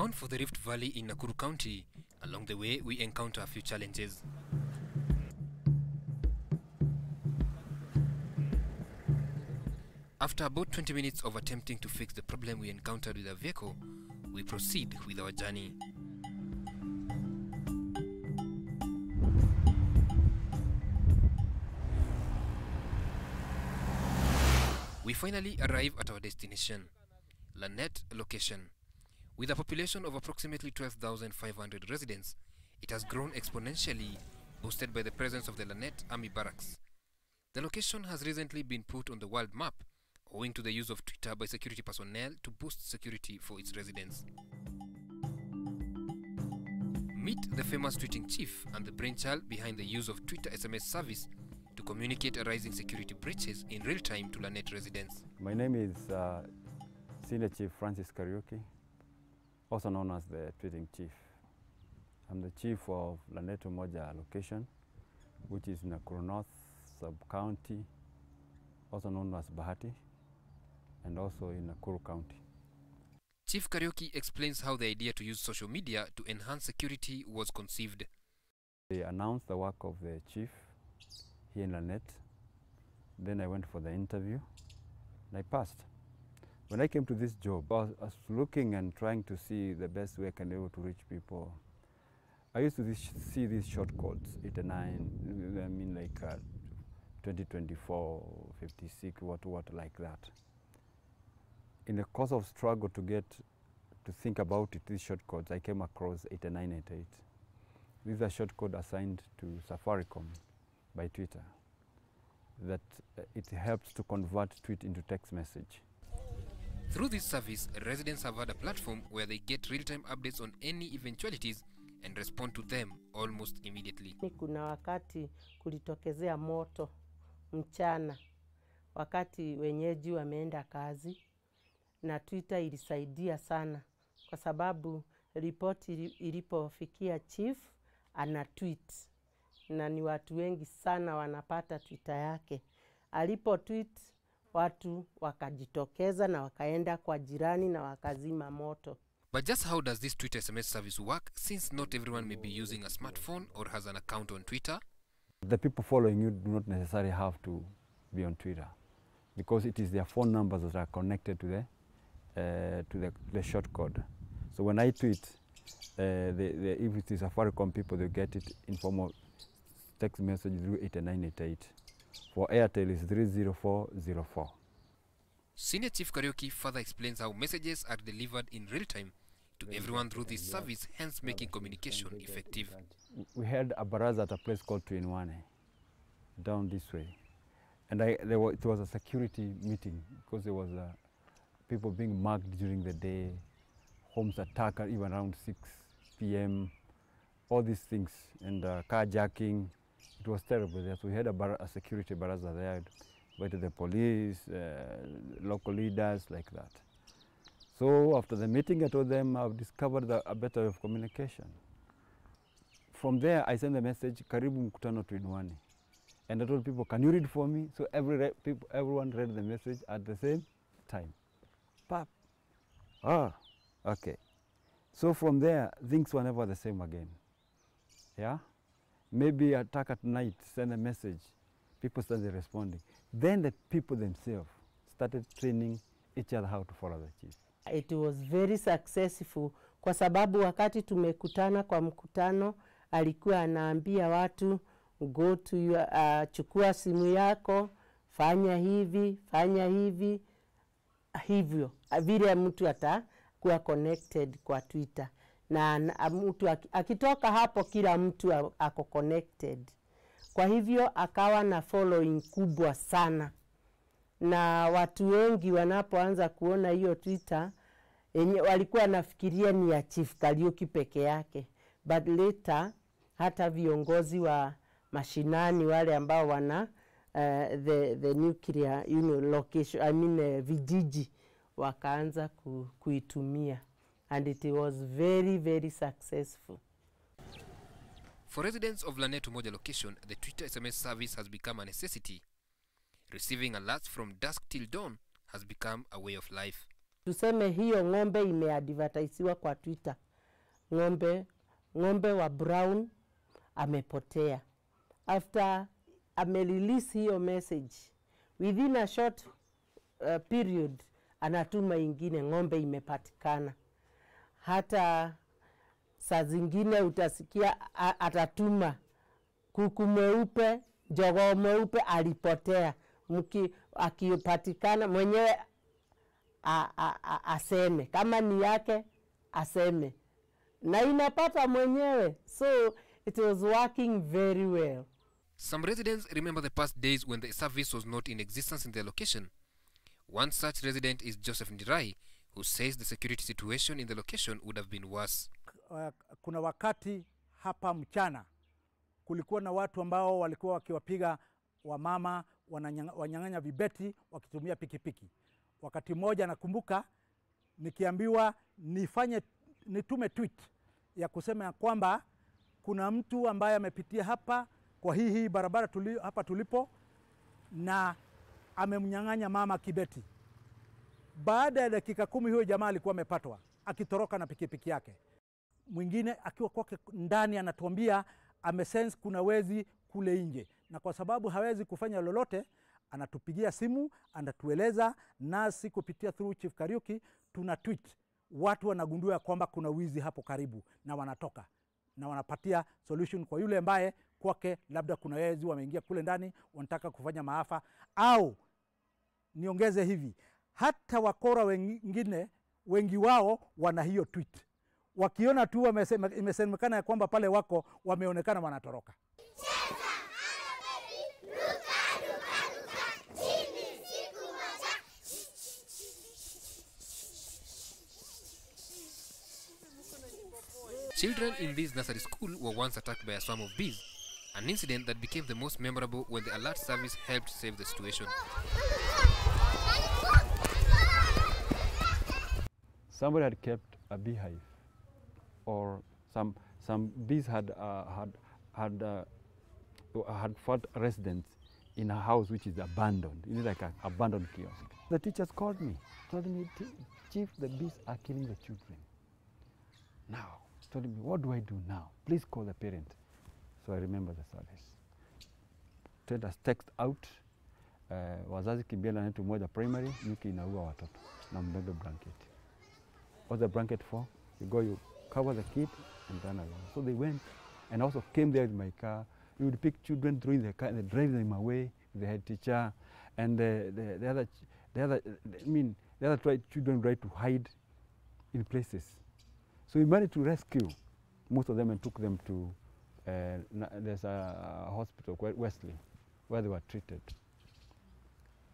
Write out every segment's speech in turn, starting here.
Bound for the Rift Valley in Nakuru County, along the way we encounter a few challenges. After about 20 minutes of attempting to fix the problem we encountered with our vehicle, we proceed with our journey. We finally arrive at our destination, Lanet location. With a population of approximately 12,500 residents, it has grown exponentially, boosted by the presence of the Lanet Army Barracks. The location has recently been put on the world map, owing to the use of Twitter by security personnel to boost security for its residents. Meet the famous tweeting chief and the brainchild behind the use of Twitter SMS service to communicate arising security breaches in real time to Lanet residents. My name is Senior Chief Francis Kariuki, also known as the tweeting chief. I'm the chief of Lanet Umoja location, which is Nakuru North sub-county, also known as Bahati, and also in Nakuru County. Chief Kariuki explains how the idea to use social media to enhance security was conceived. They announced the work of the chief here in Lanet. Then I went for the interview and I passed. When I came to this job, I was looking and trying to see the best way I can be able to reach people. I used to see these short codes, 89, I mean like 2024, 56, what like that. In the course of struggle to think about it, these short codes, I came across 8988. These are short code assigned to Safaricom by Twitter, that it helps to convert tweet into text message. Through this service, residents have had a platform where they get real-time updates on any eventualities and respond to them almost immediately. Kuna wakati kulitokezea moto mchana, wakati wenyeji wameenda kazi, na Twitter ilisaidia sana kwa sababu ripoti ilipofikia chief ana tweet, na ni watu wengi sana wanapata Twitter yake. Alipo tweet, watu wakajitokeza na wakaenda kwa jirani na wakazima moto. But just how does this Twitter SMS service work, since not everyone may be using a smartphone or has an account on Twitter? The people following you do not necessarily have to be on Twitter, because it is their phone numbers that are connected to the short code. So when I tweet, if it is Safaricom people, they get it in form of text message through 8988. For Airtel is 30404. Senior Chief Kariuki further explains how messages are delivered in real time to everyone through this service, hence making communication effective. We had a baraza at a place called Twinwane, down this way. And it was a security meeting, because there was people being mugged during the day, homes attacked even around 6 p.m., all these things, and carjacking. It was terrible. So we had a security baraza there, invited the police, local leaders, like that. So after the meeting, I told them I've discovered a better way of communication. From there, I sent a message, Karibu Mkutano Twinwane. And I told people, can you read for me? So everyone read the message at the same time. Pap. Ah, okay. So from there, things were never the same again. Yeah? Maybe attack at night, send a message, people started responding. Then the people themselves started training each other how to follow the chief. It was very successful kwa sababu wakati tumekutana kwa mkutano, alikuwa anaambia watu, go to chukua simu yako, fanya hivi, hivyo. Vile mtu atakuwa connected kwa Twitter. Na mtu akitoka hapo, kila mtu ako connected. Kwa hivyo akawa na following kubwa sana. Na watu wengi wanapoanza kuona hiyo Twitter, walikuwa nafikiria ni ya Chief Kariuki peke yake. But later, hata viongozi wa mashinani wale ambao wana the nuclear location, vijiji, wakaanza kuitumia. And it was very, very successful. For residents of Lanet Umoja location, the Twitter SMS service has become a necessity. Receiving alerts from dusk till dawn has become a way of life. tuseme hiyo ng'ombe imeadvertisiwa kwa Twitter, ng'ombe wa brown amepotea. After amerelease hiyo message, within a short period anatuma ingine, ng'ombe imepatikana. Hata saa zingine utasikia atatuma kuku mweupe, jogoo mweupe alipotea. Akipatikana mwenyewe aseme, kama ni yake aseme, na inapata mwenyewe. So it was working very well. Some residents remember the past days when the service was not in existence in their location. One such resident is Joseph Ndirai, who says the security situation in the location would have been worse. Kuna wakati hapa mchana kulikuwa na watu ambao walikuwa wakiwapiga wamama, wanyang'anya vibeti wakitumia pikipiki. Wakati mmoja nakumbuka nikiambiwa nitume tweet ya kusema ya kwamba kuna mtu ambaye amepitia hapa kwa hii barabara hapa tulipo na amemnyang'anya mama kibeti. Baada ya dakika 10 huyo jamaa alikuwa amepatwa akitoroka na pikipiki yake. Mwingine akiwa kwake ndani anatuambia amesense kuna wezi kule nje, na kwa sababu hawezi kufanya lolote anatupigia simu, anatueleza, nasi kupitia through Chief Kariuki tuna tweet. Watu wanagundua kwamba kuna wizi hapo karibu na wanatoka na wanapatia solution kwa yule ambaye kwake labda kuna wezi wameingia kule ndani wanataka kufanya maafa. Au niongeze hivi, hata wakora wengine wengi wao wana hiyo tweet. Wakiona tu imesemekana ya kwamba pale wako wameonekana wanatoroka. Children in this nursery school were once attacked by a swarm of bees, an incident that became the most memorable when the alert service helped save the situation. Somebody had kept a beehive, or some bees had fought residents in a house which is abandoned. It's like an abandoned kiosk. The teachers called me, told me, Chief, the bees are killing the children. Now, told me, what do I do now? Please call the parent. So I remember the service. Send us text out. Wazazi kimbiana netu moja primary, nyuki inaua watoto na mbebe blanket. What's the blanket for? You go, you cover the kid and run away. So they went and also came there with my car. We would pick children, throw in the car and drive them away with the head teacher. And the other children tried to hide in places. So we managed to rescue most of them and took them to, there's a hospital, Wesley, where they were treated.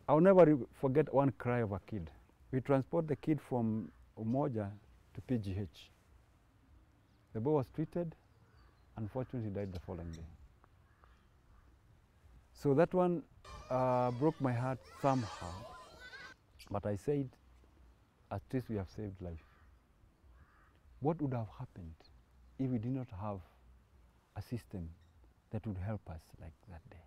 I'll never forget one cry of a kid. We transport the kid from Umoja to PGH. The boy was treated, unfortunately he died the following day. So that one broke my heart somehow, but I said, at least we have saved life. What would have happened if we did not have a system that would help us like that day?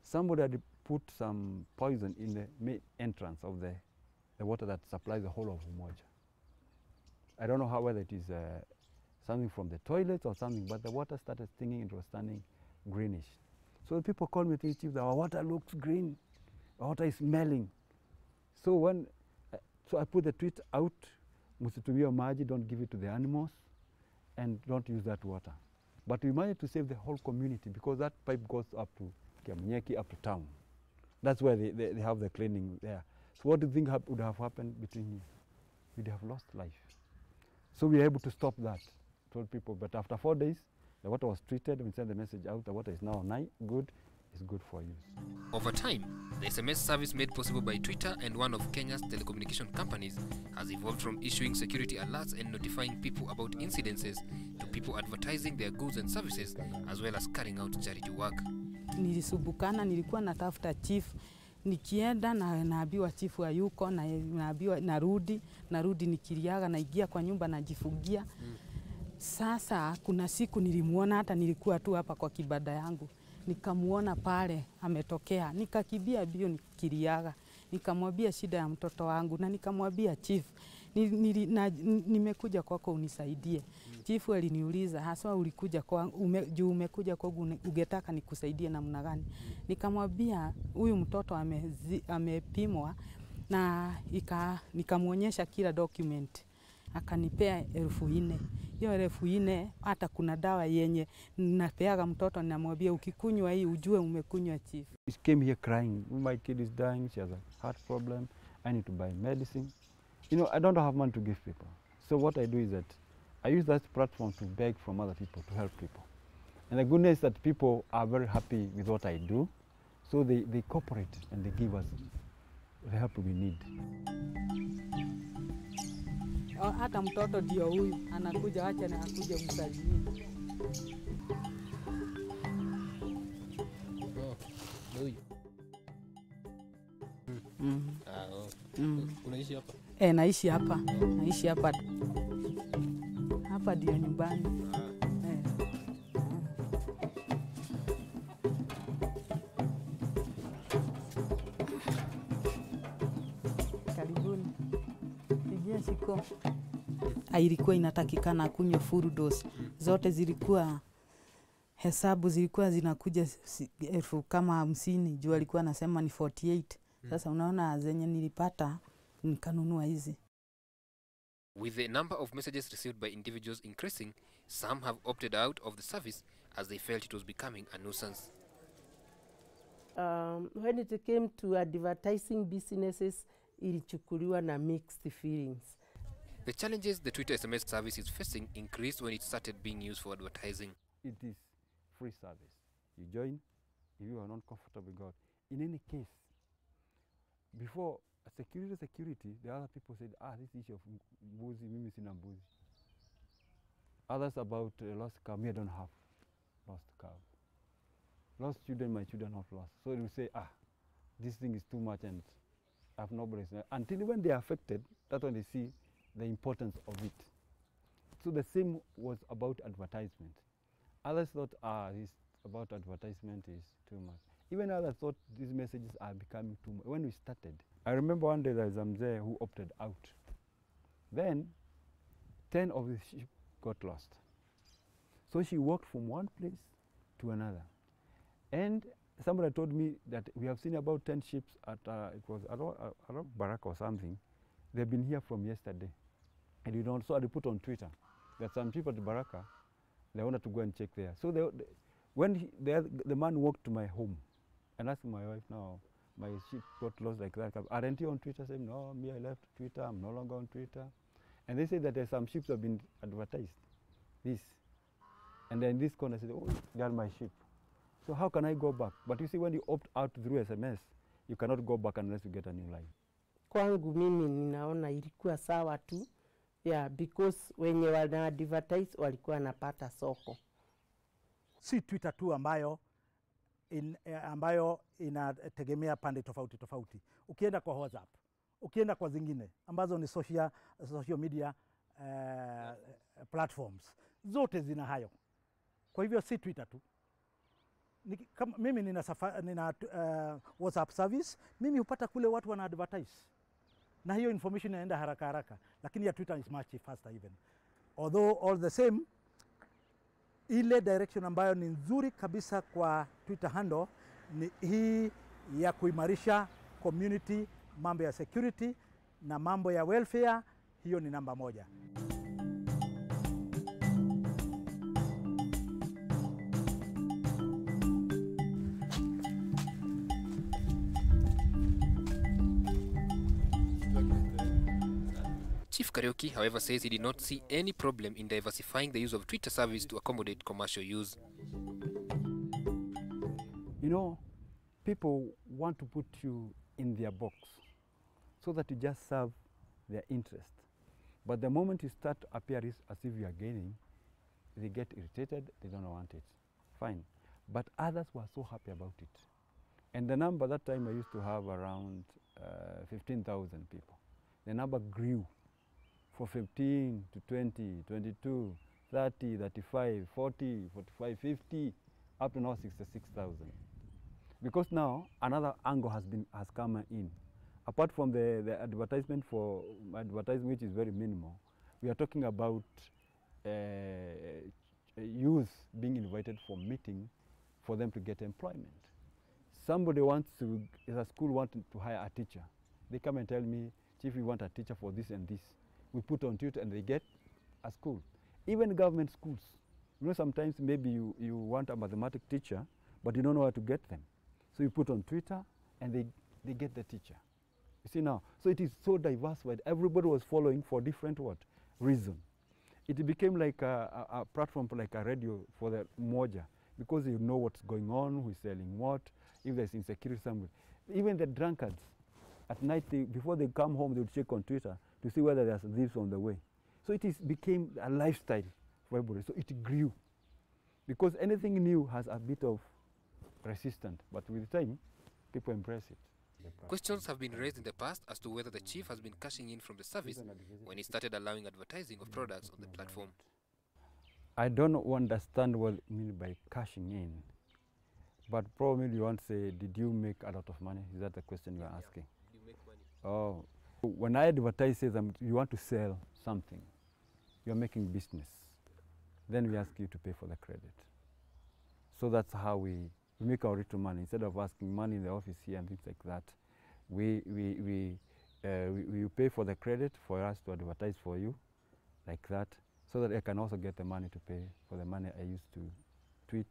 Somebody had put some poison in the main entrance of the water that supplies the whole of Umoja. I don't know whether it is something from the toilet or something, but the water started stinging, it was turning greenish. So the people called me to Chief, our water looks green, our water is smelling. So I put the tweet out, msitumie maji, don't give it to the animals, and don't use that water. But we managed to save the whole community because that pipe goes up to Kiamnyeki, up to town. That's where they have the cleaning there. So what do you think would have happened between here? We'd have lost life. So we were able to stop that, told people. But after 4 days, the water was treated, we sent the message out, the water is now good, it's good for use. Over time, the SMS service made possible by Twitter and one of Kenya's telecommunication companies has evolved from issuing security alerts and notifying people about incidences to people advertising their goods and services, as well as carrying out charity work. Nilisubukana, nilikuwa natafuta chief, nikienda na naambiwa chief hayuko, na naambiwa narudi nikiliaga, naingia kwa nyumba najifungia. Sasa kuna siku nilimuona, hata nilikuwa tu hapa kwa kibanda yangu, nikamuona pale ametokea, nikakibia bio nikiliaga, Nikamwambia shida ya mtoto wangu na nikamwambia chief, nimekuja kwako unisaidie. Chief aliniuliza hasa ulikuja kwa juu umekuja kwangu ungetaka nikusaidie namna gani? Nikamwambia huyu mtoto amepimwa na nikamuonyesha kila document. Akanipea 4,000. Hiyo 4,000 hata kuna dawa yenye napeaga mtoto namwambia ukikunywa hii ujue umekunywa chief. She came here crying, my kid is dying, she has a heart problem, I need to buy medicine. You know, I don't have money to give people. So what I do is that I use that platform to beg from other people, to help people. And the goodness is that people are very happy with what I do, so they cooperate and they give us the help we need. Hata mtoto ndio huyu anakuja, wacha na akuje msalimie. Huyu. Unaishi hapa? Naishi hapa. Naishi hapa. Hapa ndio nyumbani. Karibuni. Pigia shiko. Ilikuwa inatakikana kunywa full dose. Zote zilikuwa hesabu zilikuwa zinakuja 50,000 juu alikuwa anasema ni 48. Sasa unaona zenye nilipata nikanunua hizi. With the number of messages received by individuals increasing, some have opted out of the service as they felt it was becoming a nuisance. When it came to advertising businesses, ilichukuliwa na mixed feelings. The challenges the Twitter SMS service is facing increased when it started being used for advertising. It is free service. You join, if you are not comfortable with God. In any case, before security, the other people said, this issue of mbuzi, mimi sina mbuzi. Others about lost cow, me I don't have lost cow. Lost children, my children not lost. So they will say, this thing is too much and I have no brains. Until when they are affected, that's when they see the importance of it. So the same was about advertisement. Others thought, this about advertisement is too much. Even others thought these messages are becoming too much. When we started, I remember one day there was a mzee who opted out. Then 10 of the sheep got lost. So she walked from one place to another. And somebody told me that we have seen about 10 sheep at, it was around Baraka or something. They've been here from yesterday. And you also put on Twitter that some people at Baraka, they wanted to go and check there. So when the man walked to my home and asked my wife, now, my sheep got lost like that. Aren't you on Twitter? Saying, no, me, I left Twitter. I'm no longer on Twitter. And they said that there's some sheep have been advertised. This. And then this corner said, they are my sheep. So how can I go back? But you see, when you opt out through SMS, you cannot go back unless you get a new line. Kwangu mimi ninaona ilikuwa sawa tu. Yeah, because wenye wana advertise walikuwa napata soko. Si Twitter tu ambayo inategemea pande tofauti tofauti. Ukienda kwa WhatsApp, ukienda kwa zingine ambazo ni social media platforms, zote zina hayo. Kwa hivyo si Twitter tu. Mimi nina WhatsApp service, mimi hupata kule watu wana advertise. Na hiyo information inaenda haraka haraka, lakini ya Twitter is much faster even. Although all the same, ile direction ambayo ni nzuri kabisa kwa Twitter handle ni hii ya kuimarisha community, mambo ya security na mambo ya welfare, hiyo ni namba 1. Chief Karaoke, however, says he did not see any problem in diversifying the use of Twitter service to accommodate commercial use. You know, people want to put you in their box so that you just serve their interest. But the moment you start to appear as if you are gaining, they get irritated, they don't want it. Fine. But others were so happy about it. And the number, that time I used to have around 15,000 people. The number grew for 15 to 20, 22, 30, 35, 40, 45, 50, up to now 66,000. Because now another angle has come in. apart from the advertisement for advertising, which is very minimal, we are talking about youth being invited for meeting for them to get employment. Somebody wants to, if a school wanted to hire a teacher, they come and tell me, Chief, we want a teacher for this and this. We put on Twitter and they get a school. Even government schools. You know, sometimes maybe you want a mathematics teacher, but you don't know how to get them. So you put on Twitter and they get the teacher. You see now, so it is so diversified. Everybody was following for different what? Reason. It became like a platform, like a radio for the moja, because you know what's going on, who's selling what, if there's insecurity somewhere. Even the drunkards, at night, before they come home, they would check on Twitter to see whether there's thieves on the way. So it became a lifestyle for everybody. So it grew. Because anything new has a bit of resistance, but with time, people embrace it. Questions have been raised in the past as to whether the chief has been cashing in from the service when he started allowing advertising of products on the platform. I don't understand what you mean by cashing in, but probably you want to say, did you make a lot of money? Is that the question you're asking? Did you make money? Oh, when I advertise, says you want to sell something, you're making business, then we ask you to pay for the credit. So that's how we make our little money. Instead of asking money in the office here and things like that, we pay for the credit for us to advertise for you, like that, so that I can also get the money to pay for the money I used to tweet,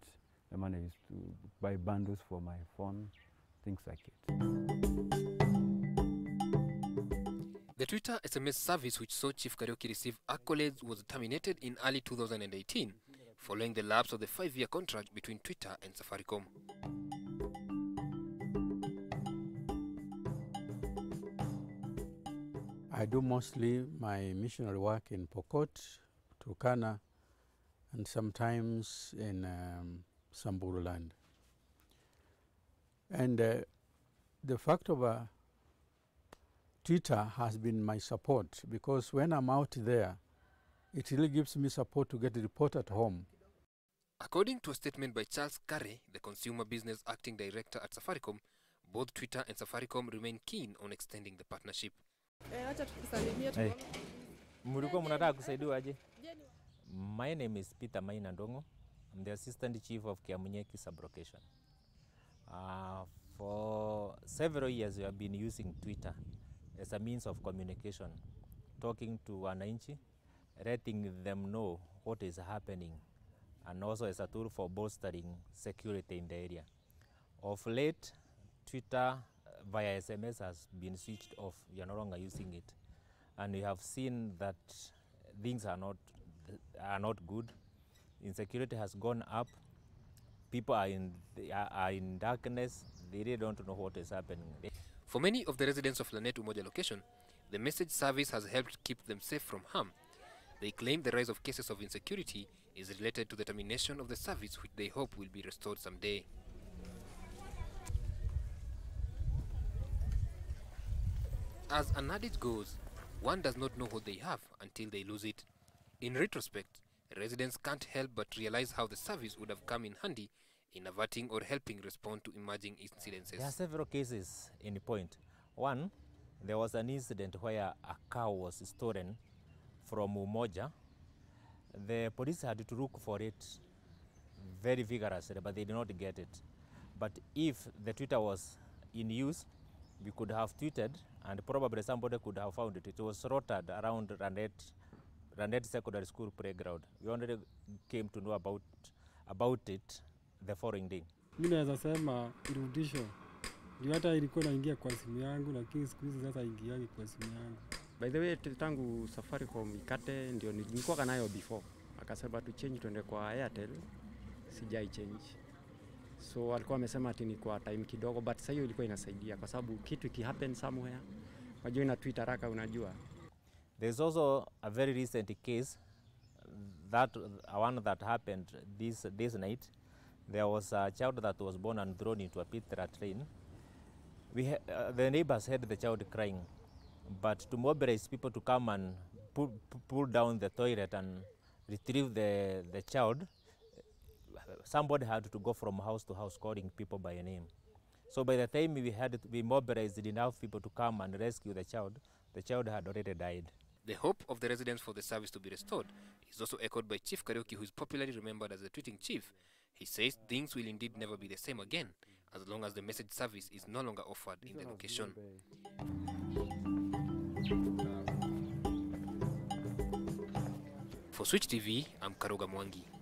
the money I used to buy bundles for my phone, things like it. The Twitter SMS service, which saw Chief Kariuki receive accolades, was terminated in early 2018 following the lapse of the 5-year contract between Twitter and Safaricom. I do mostly my missionary work in Pokot, Turkana, and sometimes in Samburu land. And the fact of Twitter has been my support, because when I'm out there, it really gives me support to get the report at home. According to a statement by Charles Kare, the Consumer Business Acting Director at Safaricom, both Twitter and Safaricom remain keen on extending the partnership. Hey. My name is Peter Mainandongo. I'm the Assistant Chief of Kiamunyeki Sublocation. For several years, we have been using Twitter as a means of communication, talking to wananchi, letting them know what is happening, and also as a tool for bolstering security in the area. Of late, Twitter via SMS has been switched off. We are no longer using it. And we have seen that things are not good. Insecurity has gone up. People are in darkness. They really don't know what is happening. For many of the residents of Lanet Umoja location, the message service has helped keep them safe from harm. They claim the rise of cases of insecurity is related to the termination of the service, which they hope will be restored someday. As an adage goes, one does not know what they have until they lose it. In retrospect, residents can't help but realize how the service would have come in handy in averting or helping respond to emerging incidences. There are several cases in point. One, there was an incident where a cow was stolen from Umoja. The police had to look for it very vigorously, but they did not get it. But if the Twitter was in use, we could have tweeted, and probably somebody could have found it. It was rotted around Randet Secondary School playground. We only came to know about it the following day. Mimi naweza sema irudishwe. Ndio hata ilikuwa inaingia kwa simu yangu, lakini siku hizi sasa ingiagi kwa simu yangu. By the way, tangu Safaricom ikate ndio nilikuwa nayo before. Akasema tu change tuende kwa Airtel. Sijai change. So alikuwa amesema ati ni kwa time kidogo, but sasa hiyo ilikuwa inasaidia kwa sababu kitu ki happen somewhere. Unajua ina Twitter haraka unajua. There's also a very recent case, one that happened this night. There was a child that was born and thrown into a pit train. The neighbors heard the child crying, but to mobilize people to come and pull down the toilet and retrieve the child, somebody had to go from house to house calling people by name. So by the time we mobilized enough people to come and rescue the child had already died. The hope of the residents for the service to be restored is also echoed by Chief Karaoke, who is popularly remembered as the tweeting chief. He says things will indeed never be the same again, as long as the message service is no longer offered in the location. For Switch TV, I'm Karuga Mwangi.